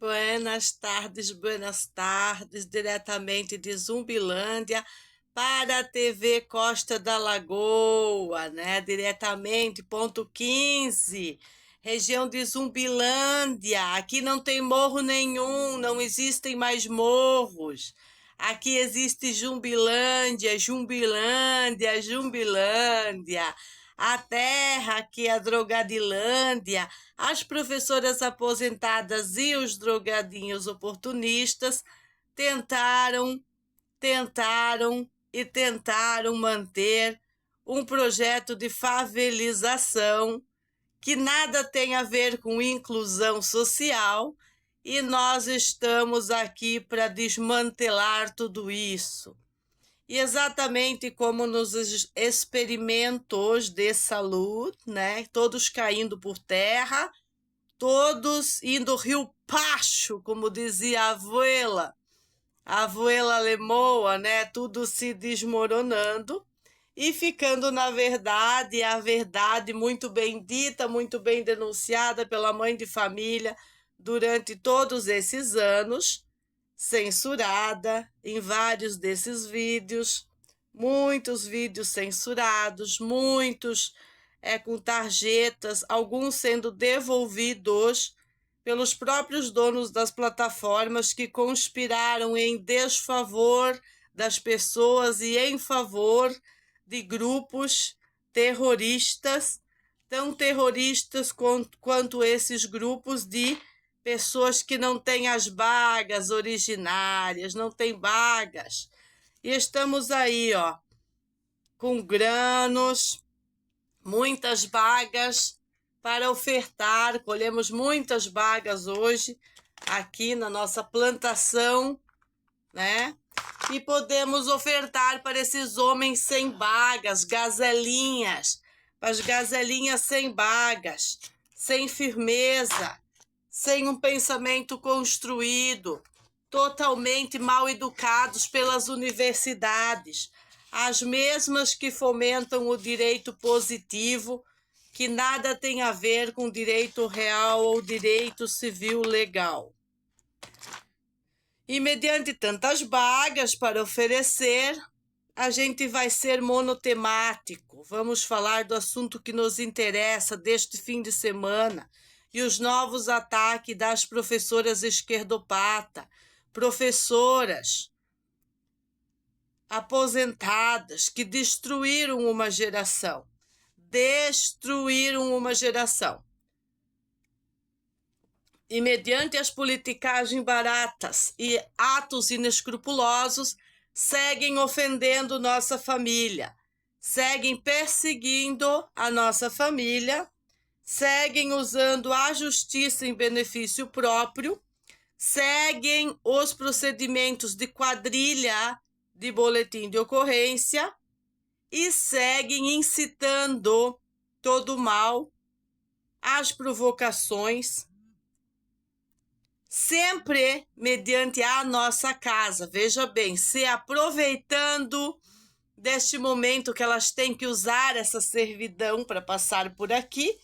Buenas tardes, diretamente de Zumbilândia para a TV Costa da Lagoa, né? Diretamente, ponto 15, região de Zumbilândia. Aqui não tem morro nenhum, não existem mais morros. Aqui existe Jumbilândia, Jumbilândia, Jumbilândia. A terra que é a Drogadilândia. As professoras aposentadas e os drogadinhos oportunistas tentaram manter um projeto de favelização que nada tem a ver com inclusão social, e nós estamos aqui para desmantelar tudo isso. E exatamente como nos experimentos de saúde, né? Todos caindo por terra, todos indo rio pacho, como dizia a abuela lemoa, né? Tudo se desmoronando e ficando na verdade, a verdade muito bem dita, muito bem denunciada pela mãe de família durante todos esses anos, censurada em vários desses vídeos, muitos vídeos censurados, muitos com tarjetas, alguns sendo devolvidos pelos próprios donos das plataformas que conspiraram em desfavor das pessoas e em favor de grupos terroristas, tão terroristas quanto esses grupos de pessoas que não têm as bagas originárias, não têm bagas. E estamos aí, ó, com granos, muitas bagas para ofertar. Colhemos muitas bagas hoje aqui na nossa plantação, né? E podemos ofertar para esses homens sem bagas, gazelinhas, para as gazelinhas sem bagas, sem firmeza, sem um pensamento construído, totalmente mal educados pelas universidades, as mesmas que fomentam o direito positivo, que nada tem a ver com direito real ou direito civil legal. E mediante tantas vagas para oferecer, a gente vai ser monotemático. Vamos falar do assunto que nos interessa deste fim de semana e os novos ataques das professoras esquerdopata, professoras aposentadas que destruíram uma geração. E mediante as politicagens baratas e atos inescrupulosos, seguem ofendendo nossa família, seguem perseguindo a nossa família, seguem usando a justiça em benefício próprio, seguem os procedimentos de quadrilha de boletim de ocorrência e seguem incitando todo o mal, as provocações, sempre mediante a nossa casa. Veja bem, se aproveitando deste momento que elas têm que usar essa servidão para passar por aqui,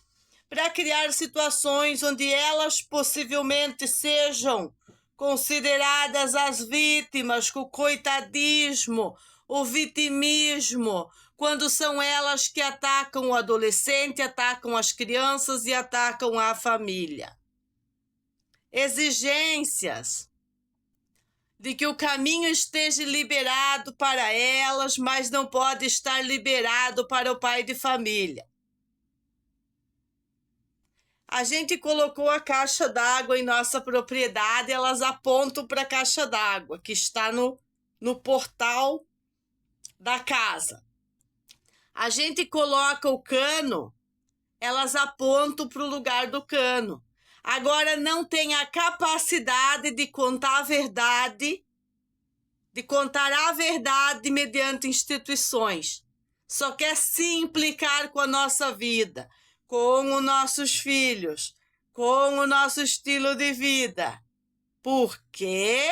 para criar situações onde elas possivelmente sejam consideradas as vítimas, com o coitadismo, o vitimismo, quando são elas que atacam o adolescente, atacam as crianças e atacam a família. Exigências de que o caminho esteja liberado para elas, mas não pode estar liberado para o pai de família. A gente colocou a caixa d'água em nossa propriedade, elas apontam para a caixa d'água que está no portal da casa. A gente coloca o cano, elas apontam para o lugar do cano. Agora não tem a capacidade de contar a verdade, mediante instituições. Só quer se implicar com a nossa vida, com os nossos filhos, com o nosso estilo de vida. Por quê?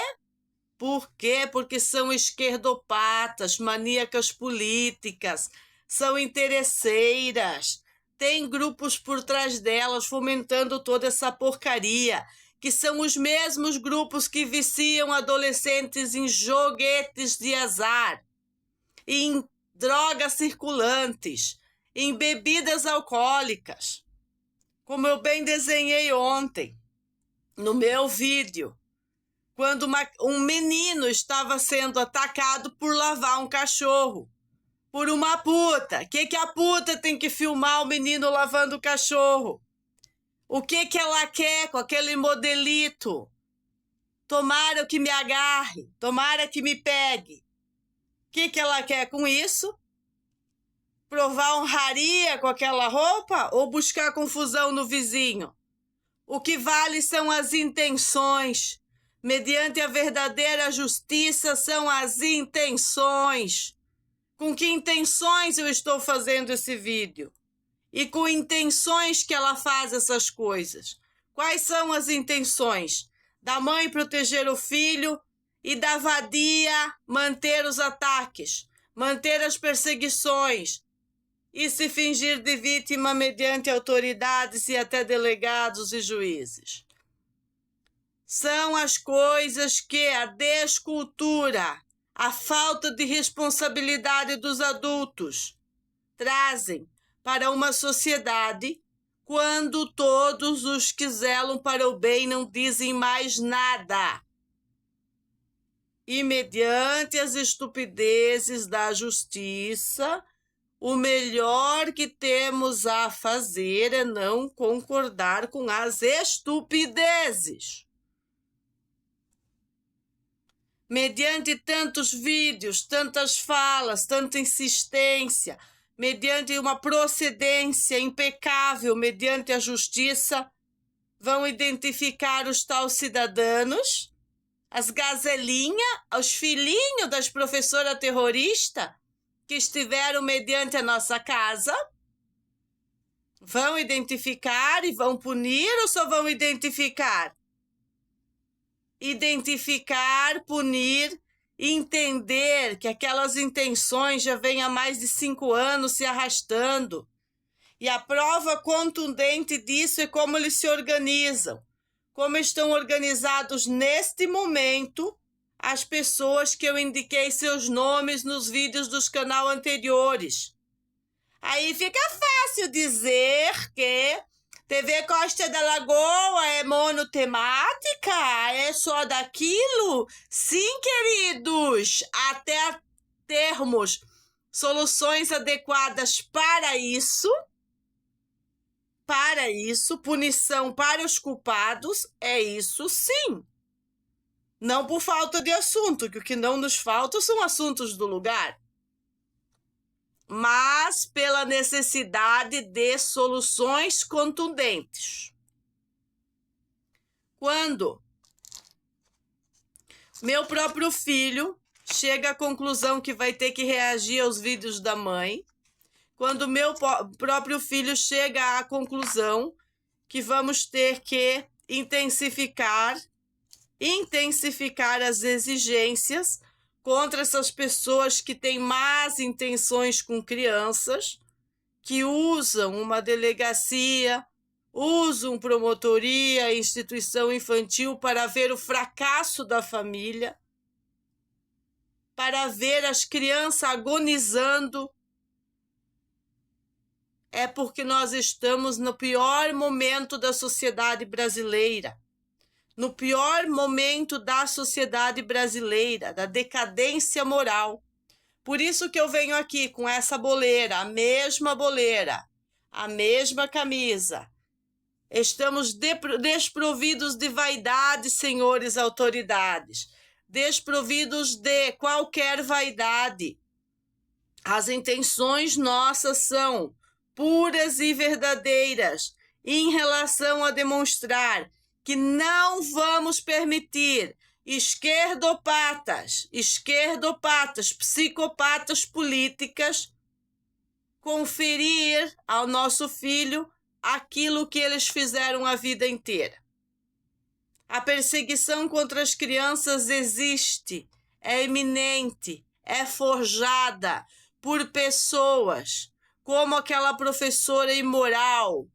Porque são esquerdopatas, maníacas políticas, são interesseiras, tem grupos por trás delas fomentando toda essa porcaria. que são os mesmos grupos que viciam adolescentes em joguetes de azar, em drogas circulantes, em bebidas alcoólicas. Como eu bem desenhei ontem, no meu vídeo, quando um menino estava sendo atacado por lavar um cachorro, por uma puta. Que a puta tem que filmar o menino lavando o cachorro? O que ela quer com aquele modelito? Tomara que me agarre, tomara que me pegue. O que ela quer com isso? Provar honraria com aquela roupa ou buscar confusão no vizinho? O que vale são as intenções. Mediante a verdadeira justiça são as intenções. Com que intenções eu estou fazendo esse vídeo? E com intenções que ela faz essas coisas. Quais são as intenções? Da mãe proteger o filho e da vadia manter os ataques, manter as perseguições e se fingir de vítima mediante autoridades e até delegados e juízes. São as coisas que a descultura, a falta de responsabilidade dos adultos trazem para uma sociedade quando todos os que zelam para o bem não dizem mais nada. E mediante as estupidezes da justiça, o melhor que temos a fazer é não concordar com as estupidezes. Mediante tantos vídeos, tantas falas, tanta insistência, mediante uma procedência impecável, mediante a justiça, vão identificar os tais cidadãos, as gazelinhas, os filhinhos das professoras terroristas que estiveram mediante a nossa casa. Vão identificar e vão punir ou só vão identificar? Identificar, punir, entender que aquelas intenções já vêm há mais de 5 anos se arrastando. E a prova contundente disso é como eles se organizam, como estão organizados neste momento as pessoas que eu indiquei seus nomes nos vídeos dos canais anteriores. Aí fica fácil dizer que TV Costa da Lagoa é monotemática, é só daquilo? Sim, queridos, até termos soluções adequadas para isso, punição para os culpados, é isso sim. Não por falta de assunto, que o que não nos falta são assuntos do lugar, mas pela necessidade de soluções contundentes. Quando meu próprio filho chega à conclusão que vai ter que reagir aos vídeos da mãe, quando meu próprio filho chega à conclusão que vamos ter que intensificar as exigências contra essas pessoas que têm más intenções com crianças, que usam uma delegacia, usam promotoria, instituição infantil para ver o fracasso da família, para ver as crianças agonizando. É porque nós estamos no pior momento da sociedade brasileira. No pior momento da sociedade brasileira, da decadência moral. Por isso que eu venho aqui com essa boleira, a mesma camisa. Estamos desprovidos de vaidade, senhores autoridades, desprovidos de qualquer vaidade. As intenções nossas são puras e verdadeiras em relação a demonstrar que não vamos permitir esquerdopatas, psicopatas políticas conferir ao nosso filho aquilo que eles fizeram a vida inteira. A perseguição contra as crianças existe, é iminente, é forjada por pessoas como aquela professora imoral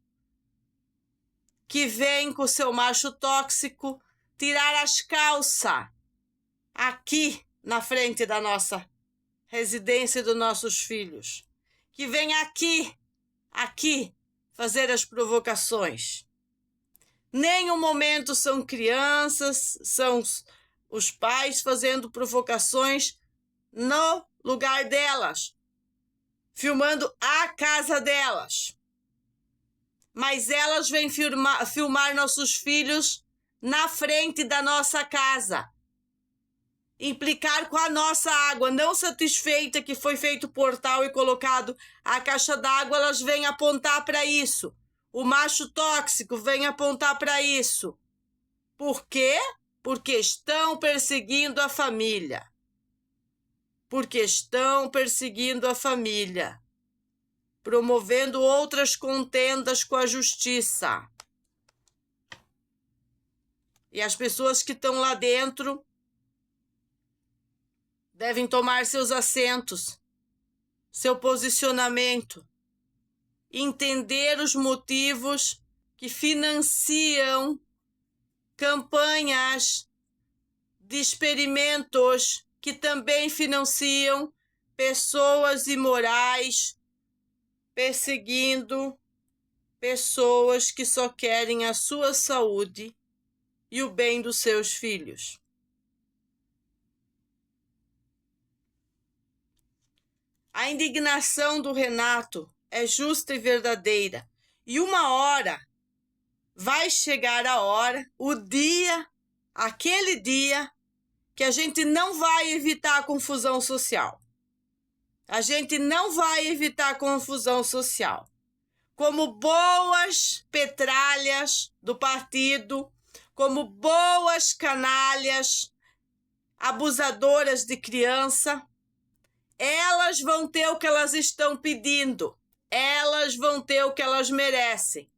que vem com seu macho tóxico tirar as calças aqui na frente da nossa residência dos nossos filhos, que vem aqui fazer as provocações. Nenhum momento são crianças, são os pais fazendo provocações no lugar delas, filmando a casa delas. Mas elas vêm filmar nossos filhos na frente da nossa casa. Implicar com a nossa água não satisfeita, que foi feito o portal e colocado a caixa d'água, elas vêm apontar para isso. O macho tóxico vem apontar para isso. Por quê? Porque estão perseguindo a família. Porque estão perseguindo a família. Promovendo outras contendas com a justiça. E as pessoas que estão lá dentro devem tomar seus assentos, seu posicionamento, entender os motivos que financiam campanhas de experimentos que também financiam pessoas imorais, perseguindo pessoas que só querem a sua saúde e o bem dos seus filhos. A indignação do Renato é justa e verdadeira. E uma hora, vai chegar a hora, o dia, aquele dia, que a gente não vai evitar a confusão social. A gente não vai evitar a confusão social. Como boas petralhas do partido, como boas canalhas, abusadoras de criança, elas vão ter o que elas estão pedindo. Elas vão ter o que elas merecem.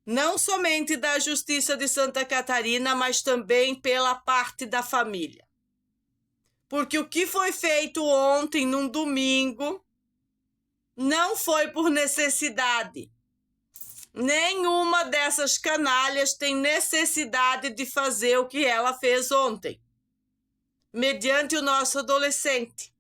Não somente da Justiça de Santa Catarina, mas também pela parte da família. Porque o que foi feito ontem, num domingo, não foi por necessidade. Nenhuma dessas canalhas tem necessidade de fazer o que ela fez ontem, mediante o nosso adolescente.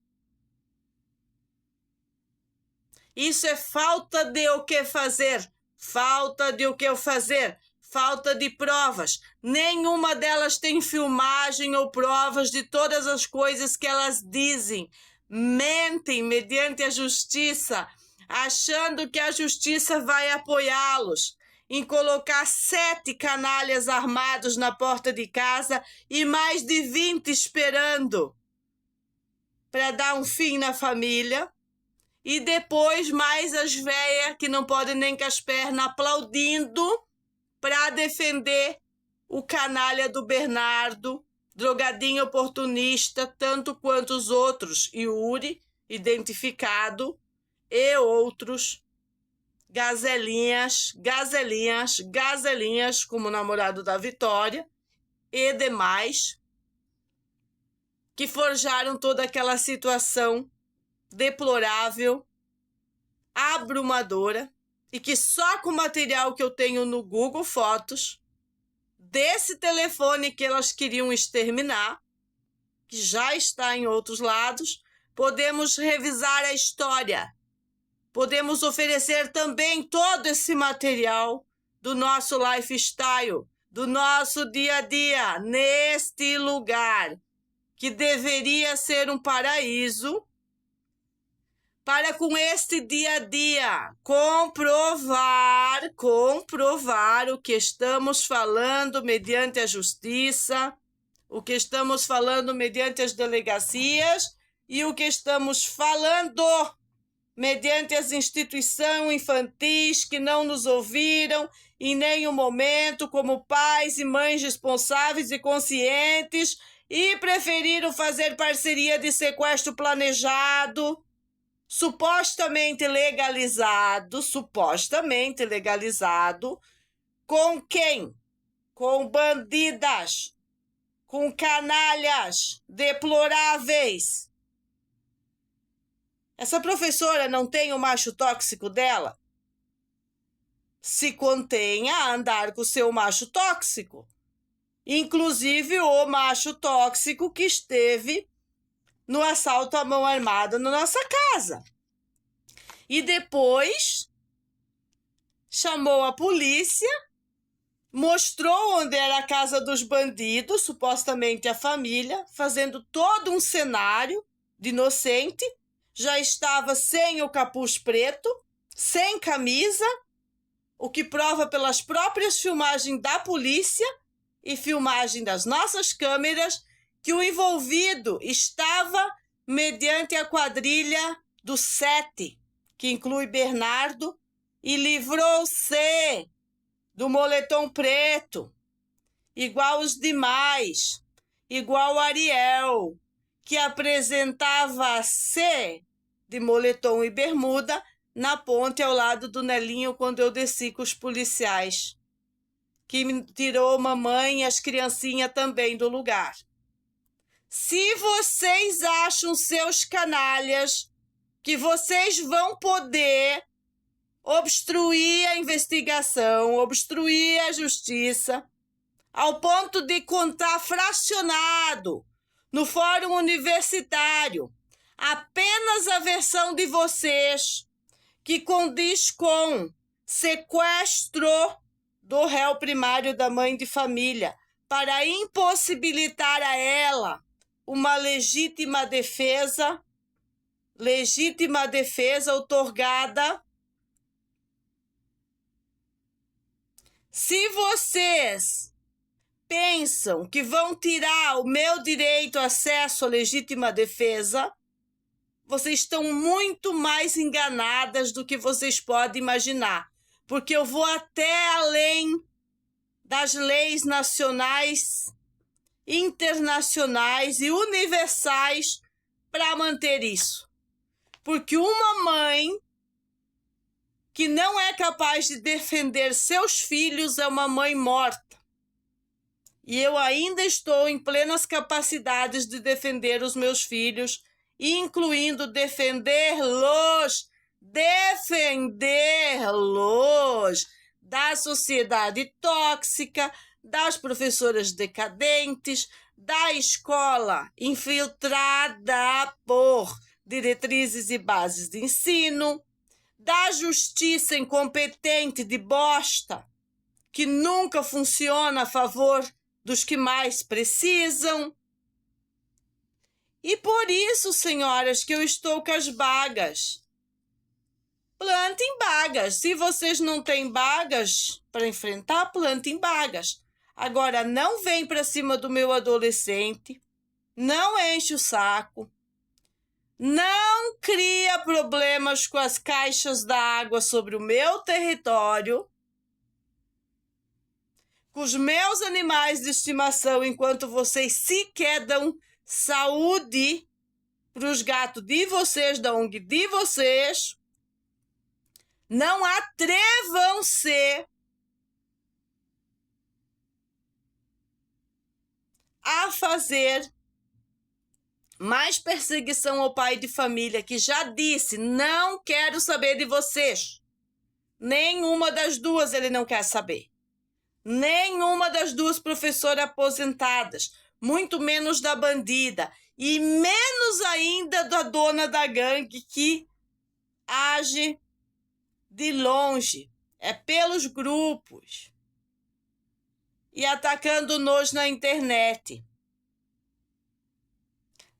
Isso é falta de o que fazer, falta de o que fazer, falta de provas. Nenhuma delas tem filmagem ou provas de todas as coisas que elas dizem. Mentem mediante a justiça, achando que a justiça vai apoiá-los em colocar 7 canalhas armados na porta de casa e mais de 20 esperando para dar um fim na família. E depois mais as velhas que não podem nem com as pernas aplaudindo para defender o canalha do Bernardo, drogadinho oportunista, tanto quanto os outros, Yuri, identificado, e outros gazelinhas, como o namorado da Vitória, e demais, que forjaram toda aquela situação deplorável, abrumadora, e que só com o material que eu tenho no Google Fotos, desse telefone que elas queriam exterminar, que já está em outros lados, podemos revisar a história. Podemos oferecer também todo esse material do nosso lifestyle, do nosso dia a dia, neste lugar, que deveria ser um paraíso, para com este dia a dia comprovar o que estamos falando mediante a justiça, o que estamos falando mediante as delegacias e o que estamos falando mediante as instituições infantis que não nos ouviram em nenhum momento como pais e mães responsáveis e conscientes e preferiram fazer parceria de sequestro planejado, supostamente legalizado, com quem? Com bandidas, com canalhas deploráveis. Essa professora não tem o macho tóxico dela? se contenha a andar com o seu macho tóxico. Inclusive o macho tóxico que esteve no assalto à mão armada na nossa casa. E depois chamou a polícia, mostrou onde era a casa dos bandidos, supostamente a família, fazendo todo um cenário de inocente. Já estava sem o capuz preto, sem camisa, o que prova pelas próprias filmagens da polícia e filmagem das nossas câmeras que o envolvido estava mediante a quadrilha do 7, que inclui Bernardo, e livrou-se do moletom preto, igual os demais, igual Ariel, que apresentava-se de moletom e bermuda na ponte ao lado do Nelinho quando eu desci com os policiais, que me tirou mamãe e as criancinhas também do lugar. Se vocês acham, seus canalhas, que vocês vão poder obstruir a investigação, obstruir a justiça, ao ponto de contar fracionado no fórum universitário apenas a versão de vocês, que condiz com sequestro do réu primário da mãe de família para impossibilitar a ela uma legítima defesa outorgada. Se vocês pensam que vão tirar o meu direito a acesso à legítima defesa, vocês estão muito mais enganadas do que vocês podem imaginar, porque eu vou até além das leis nacionais, internacionais e universais para manter isso. Porque uma mãe que não é capaz de defender seus filhos é uma mãe morta. E eu ainda estou em plenas capacidades de defender os meus filhos, incluindo defendê-los da sociedade tóxica, das professoras decadentes, da escola infiltrada por diretrizes e bases de ensino, da justiça incompetente de bosta, que nunca funciona a favor dos que mais precisam. E por isso, senhoras, que eu estou com as bagas. Plantem bagas. Se vocês não têm bagas para enfrentar, plantem bagas. Agora, não vem para cima do meu adolescente, não enche o saco, não cria problemas com as caixas d'água sobre o meu território, com os meus animais de estimação, enquanto vocês sequer dão saúde para os gatos de vocês, da ONG de vocês. Não atrevam-se a fazer mais perseguição ao pai de família, que já disse, não quero saber de vocês. Nenhuma das duas ele não quer saber. Nenhuma das duas professoras aposentadas, muito menos da bandida, e menos ainda da dona da gangue, que age de longe, é pelos grupos e atacando-nos na internet.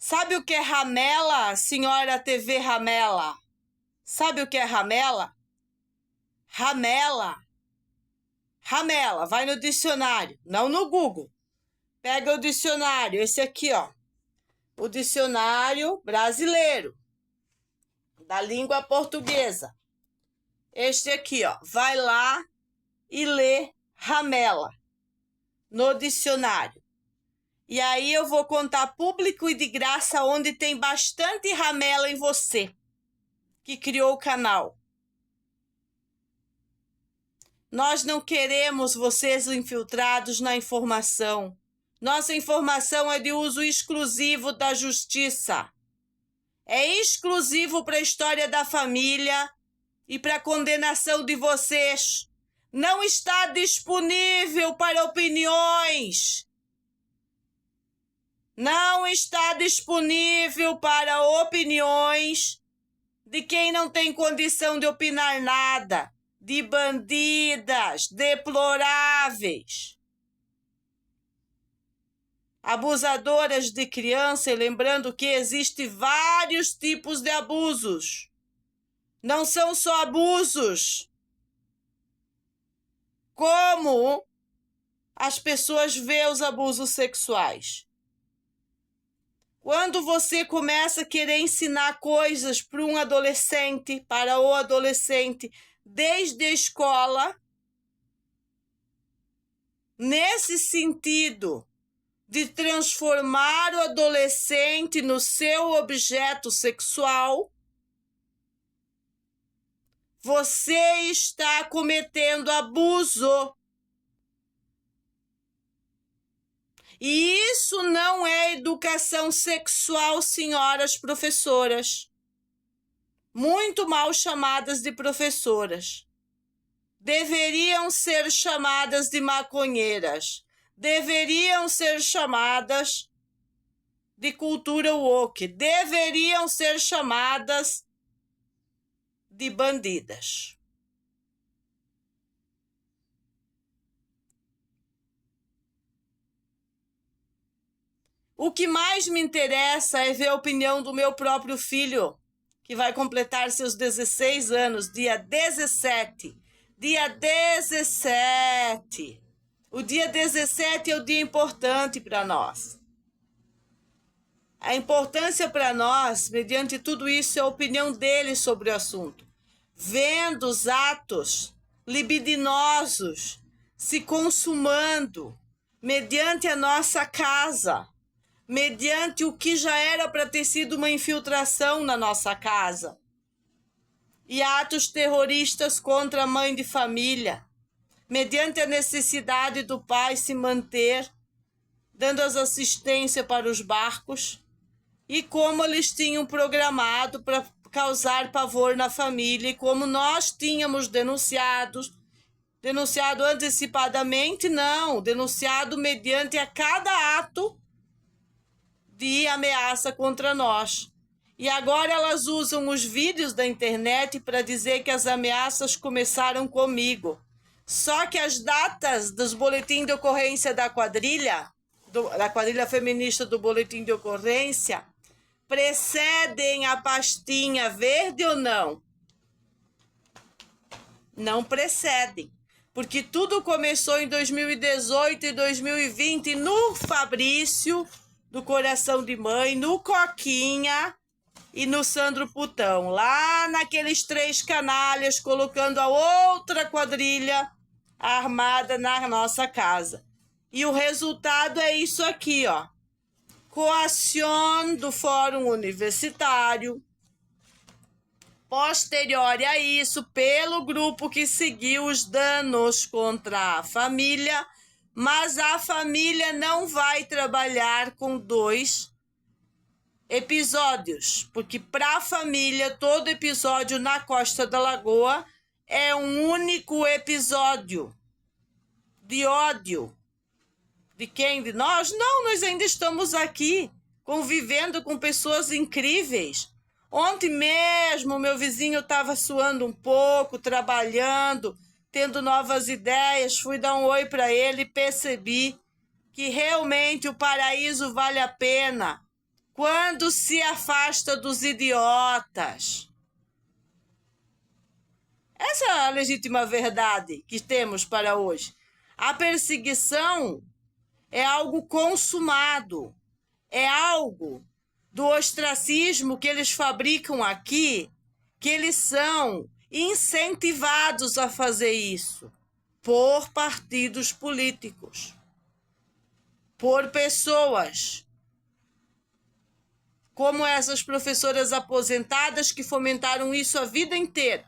Sabe o que é ramela, senhora TV Ramela? Sabe o que é ramela? Ramela. Ramela, vai no dicionário, não no Google. Pega o dicionário, esse aqui, ó. O dicionário brasileiro, da língua portuguesa. Este aqui, ó. Vai lá e lê ramela no dicionário. E aí eu vou contar público e de graça onde tem bastante ramela em você, que criou o canal. Nós não queremos vocês infiltrados na informação. Nossa informação é de uso exclusivo da justiça. É exclusivo para a história da família e para a condenação de vocês. não está disponível para opiniões. Não está disponível para opiniões de quem não tem condição de opinar nada, de bandidas deploráveis, abusadoras de criança, e lembrando que existem vários tipos de abusos. Não são só abusos. Como as pessoas veem os abusos sexuais? Quando você começa a querer ensinar coisas para um adolescente, para o adolescente, desde a escola, nesse sentido de transformar o adolescente no seu objeto sexual, você está cometendo abuso. E isso não é educação sexual, senhoras professoras. Muito mal chamadas de professoras. Deveriam ser chamadas de maconheiras. Deveriam ser chamadas de cultura woke. Deveriam ser chamadas de bandidas. O que mais me interessa é ver a opinião do meu próprio filho, que vai completar seus 16 anos, dia 17. Dia 17. O dia 17 é o dia importante para nós. A importância para nós, mediante tudo isso, é a opinião dele sobre o assunto. Vendo os atos libidinosos se consumando mediante a nossa casa, mediante o que já era para ter sido uma infiltração na nossa casa, e atos terroristas contra a mãe de família, mediante a necessidade do pai se manter, dando as assistências para os barcos, e como eles tinham programado para causar pavor na família, e como nós tínhamos denunciado antecipadamente, não, denunciado mediante a cada ato de ameaça contra nós. E agora elas usam os vídeos da internet para dizer que as ameaças começaram comigo. Só que as datas dos boletins de ocorrência da quadrilha feminista do boletim de ocorrência, precedem a pastinha verde ou não? Não precedem. Porque tudo começou em 2018 e 2020 no Fabrício, do Coração de Mãe, no Coquinha e no Sandro Putão, lá naqueles 3 canalhas, colocando a outra quadrilha armada na nossa casa. E o resultado é isso aqui, ó. Coação do Fórum Universitário. Posterior a isso, pelo grupo que seguiu os danos contra a família, mas a família não vai trabalhar com 2 episódios, porque para a família todo episódio na Costa da Lagoa é um único episódio de ódio. De quem? De nós? Não, nós ainda estamos aqui convivendo com pessoas incríveis. Ontem mesmo meu vizinho estava suando um pouco, trabalhando, tendo novas ideias, fui dar um oi para ele e percebi que realmente o paraíso vale a pena quando se afasta dos idiotas. Essa é a legítima verdade que temos para hoje. A perseguição é algo consumado, é algo do ostracismo que eles fabricam aqui, que eles são incentivados a fazer isso por partidos políticos, por pessoas como essas professoras aposentadas que fomentaram isso a vida inteira,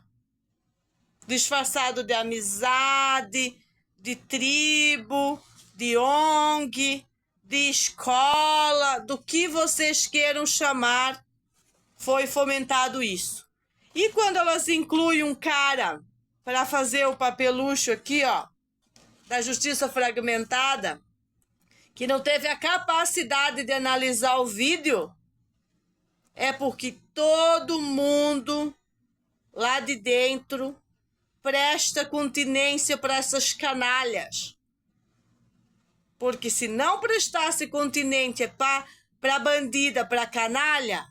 disfarçado de amizade, de tribo, de ONG, de escola, do que vocês queiram chamar, foi fomentado isso. E quando elas incluem um cara para fazer o papelucho aqui, ó, da justiça fragmentada, que não teve a capacidade de analisar o vídeo, é porque todo mundo lá de dentro presta continência para essas canalhas. Porque se não prestasse continência para bandida, para canalha,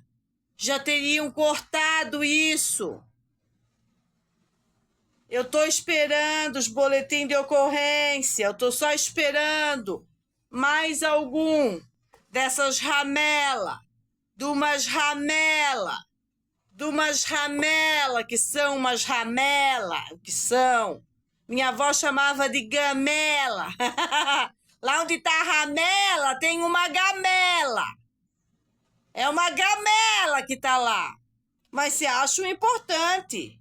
já teriam cortado isso. Eu estou esperando os boletins de ocorrência, eu estou só esperando mais algum dessas ramela, de umas ramela, que são umas ramela, que são. Minha avó chamava de gamela. Lá onde está a ramela tem uma gamela. É uma gamela que está lá. Mas se acham importante.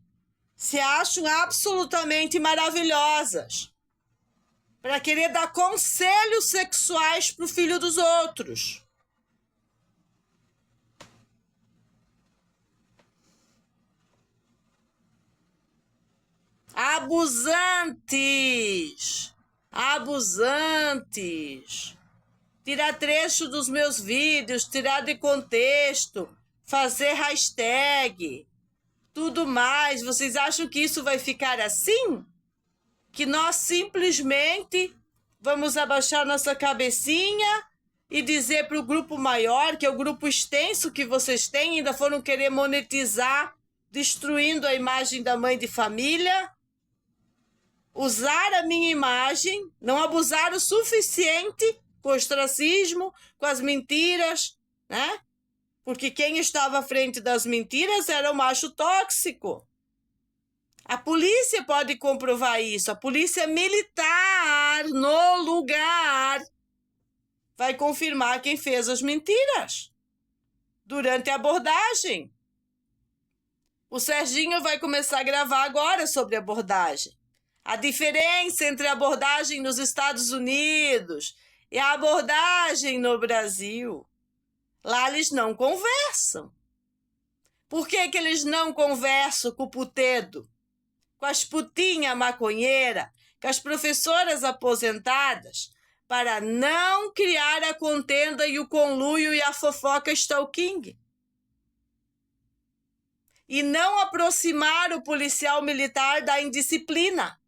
Se acham absolutamente maravilhosas. Para querer dar conselhos sexuais pro filho dos outros. Abusantes! Abusantes! Tirar trecho dos meus vídeos, tirar de contexto, fazer hashtag, tudo mais. Vocês acham que isso vai ficar assim? Que nós simplesmente vamos abaixar nossa cabecinha e dizer para o grupo maior, que é o grupo extenso que vocês têm, ainda foram querer monetizar, destruindo a imagem da mãe de família, usar a minha imagem, não abusar o suficiente com o ostracismo, com as mentiras, né? Porque quem estava à frente das mentiras era o macho tóxico. A polícia pode comprovar isso. A polícia militar, no lugar, vai confirmar quem fez as mentiras durante a abordagem. O Serginho vai começar a gravar agora sobre abordagem. A diferença entre a abordagem nos Estados Unidos e a abordagem no Brasil. Lá eles não conversam. Por que que eles não conversam com o putedo? Com as putinhas maconheiras, com as professoras aposentadas, para não criar a contenda e o conluio e a fofoca stalking. E não aproximar o policial militar da indisciplina,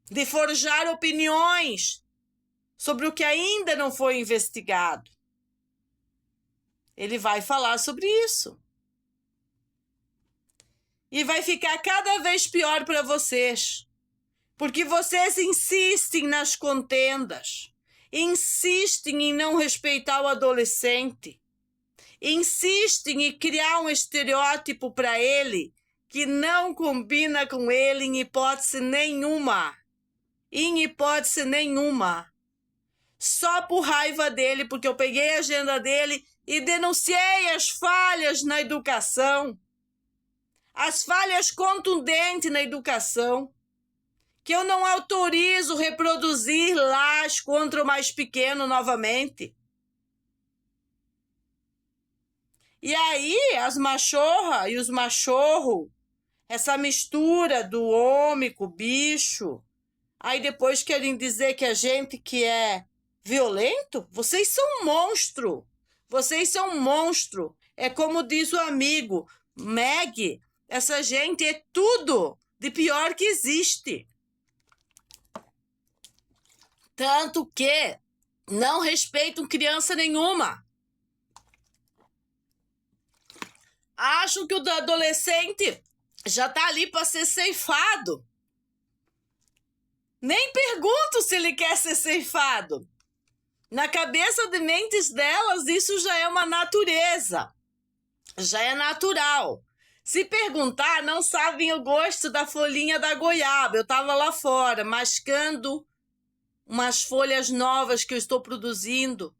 de forjar opiniões sobre o que ainda não foi investigado. Ele vai falar sobre isso. E vai ficar cada vez pior para vocês. Porque vocês insistem nas contendas. Insistem em não respeitar o adolescente. Insistem em criar um estereótipo para ele que não combina com ele em hipótese nenhuma. Em hipótese nenhuma. Só por raiva dele, porque eu peguei a agenda dele e denunciei as falhas na educação. As falhas contundentes na educação, que eu não autorizo reproduzir lares contra o mais pequeno novamente. E aí, as machorras e os machorros, essa mistura do homem com o bicho, aí depois querem dizer que a gente que é violento, vocês são um monstro. Vocês são um monstro. É como diz o amigo, Meg, essa gente é tudo de pior que existe. Tanto que não respeitam criança nenhuma. Acham que o adolescente já tá ali para ser ceifado. Nem pergunto se ele quer ser ceifado. Na cabeça de mentes delas, isso já é uma natureza. Já é natural. Se perguntar, não sabem o gosto da folhinha da goiaba. Eu estava lá fora, mascando umas folhas novas que eu estou produzindo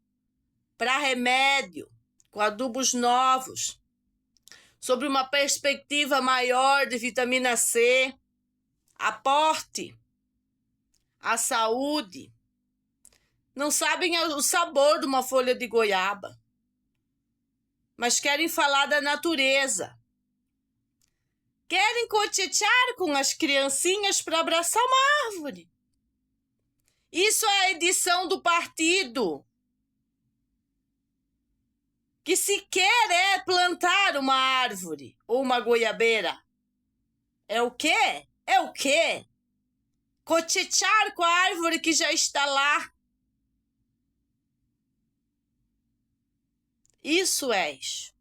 para remédio, com adubos novos, sobre uma perspectiva maior de vitamina C, aporte à saúde. Não sabem o sabor de uma folha de goiaba, mas querem falar da natureza. querem cochetear com as criancinhas para abraçar uma árvore. Isso é a edição do partido, que sequer é plantar uma árvore ou uma goiabeira. É o quê? É o quê? Cochetear com a árvore que já está lá. Isso és.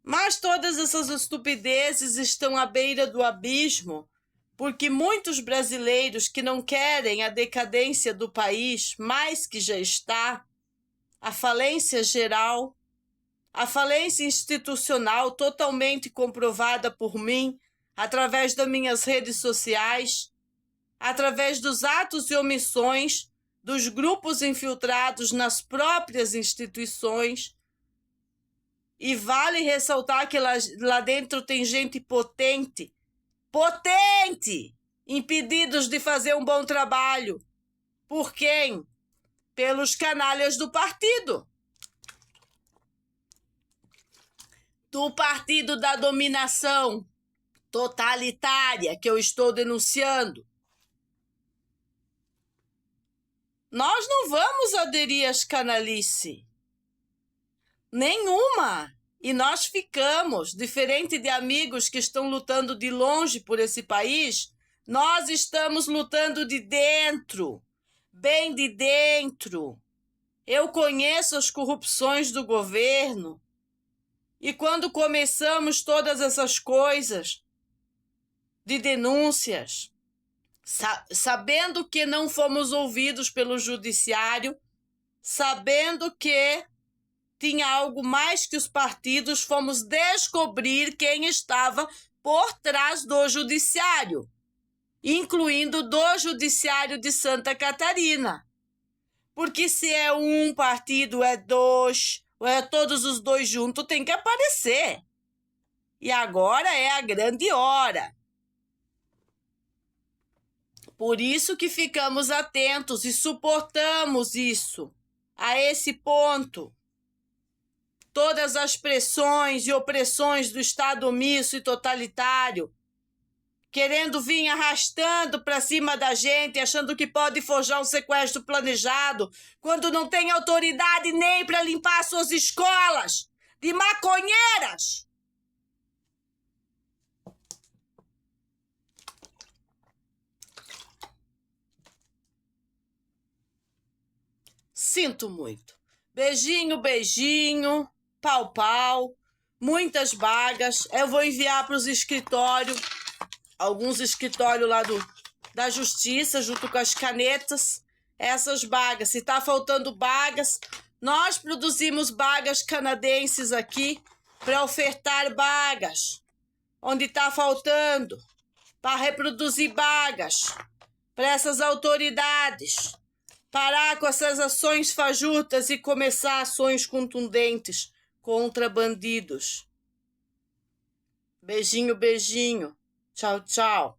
Mas todas essas estupidezes estão à beira do abismo, porque muitos brasileiros que não querem a decadência do país mais que já está, a falência geral, a falência institucional totalmente comprovada por mim, através das minhas redes sociais, através dos atos e omissões dos grupos infiltrados nas próprias instituições. E vale ressaltar que lá dentro tem gente potente, impedidos de fazer um bom trabalho. Por quem? Pelos canalhas do partido. Do partido da dominação totalitária que eu estou denunciando. Nós não vamos aderir às canalice. Nenhuma. E nós ficamos, diferente de amigos que estão lutando de longe por esse país, nós estamos lutando de dentro, bem de dentro. Eu conheço as corrupções do governo. E quando começamos todas essas coisas de denúncias, sabendo que não fomos ouvidos pelo judiciário, sabendo que tinha algo mais que os partidos, fomos descobrir quem estava por trás do judiciário, incluindo do judiciário de Santa Catarina. Porque se é um partido, é dois, ou é todos os dois juntos, tem que aparecer. E agora é a grande hora. Por isso que ficamos atentos e suportamos isso, a esse ponto. Todas as pressões e opressões do Estado omisso e totalitário, querendo vir arrastando para cima da gente, achando que pode forjar um sequestro planejado, quando não tem autoridade nem para limpar suas escolas de maconheiras. Sinto muito. Beijinho, beijinho, pau, pau, muitas bagas. Eu vou enviar para os escritórios, alguns escritórios lá da Justiça, junto com as canetas, essas bagas. Se está faltando bagas, nós produzimos bagas canadenses aqui para ofertar bagas, onde está faltando, para reproduzir bagas para essas autoridades. Parar com essas ações fajutas e começar ações contundentes contra bandidos. Beijinho, beijinho. Tchau, tchau.